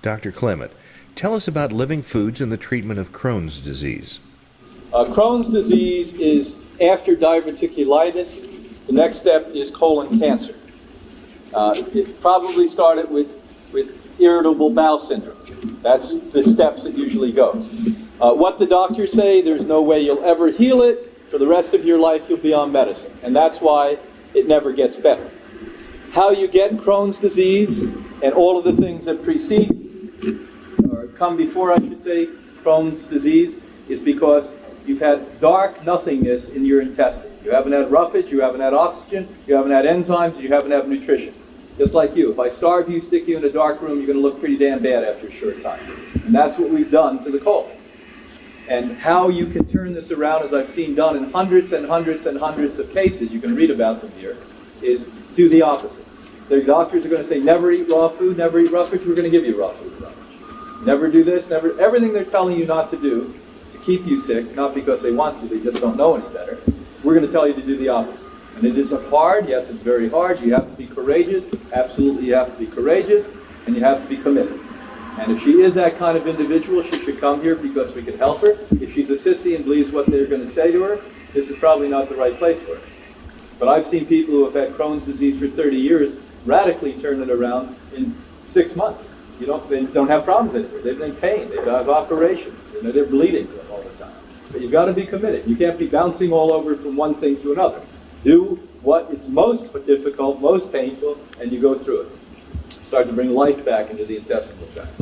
Dr. Clement, tell us about living foods in the treatment of Crohn's disease. Crohn's disease is after diverticulitis. The next step is colon cancer. It probably started with irritable bowel syndrome. That's the steps it usually goes. What the doctors say, there's no way you'll ever heal it. For the rest of your life, you'll be on medicine. And that's why it never gets better. How you get Crohn's disease and all of the things that precede, or come before, I should say, Crohn's disease, is because you've had dark nothingness in your intestine. You haven't had roughage, you haven't had oxygen, you haven't had enzymes, you haven't had nutrition. Just like you. If I starve you, stick you in a dark room, you're going to look pretty damn bad after a short time. And that's what we've done to the colon. And how you can turn this around, as I've seen done in hundreds and hundreds and hundreds of cases, you can read about them here, is do the opposite. The doctors are going to say, never eat raw food, never eat roughage, we're going to give you raw food. Never do this, never, everything they're telling you not to do to keep you sick, not because they want to, they just don't know any better, we're going to tell you to do the opposite. And it isn't hard, yes, it's very hard, you have to be courageous, absolutely you have to be courageous, and you have to be committed. And if she is that kind of individual, she should come here because we can help her. If she's a sissy and believes what they're going to say to her, this is probably not the right place for her. But I've seen people who have had Crohn's disease for 30 years radically turn it around in 6 months. They don't have problems anymore. They've been in pain. They've had operations. They're bleeding all the time. But you've got to be committed. You can't be bouncing all over from one thing to another. Do what is most difficult, most painful, and you go through it. Start to bring life back into the intestinal tract.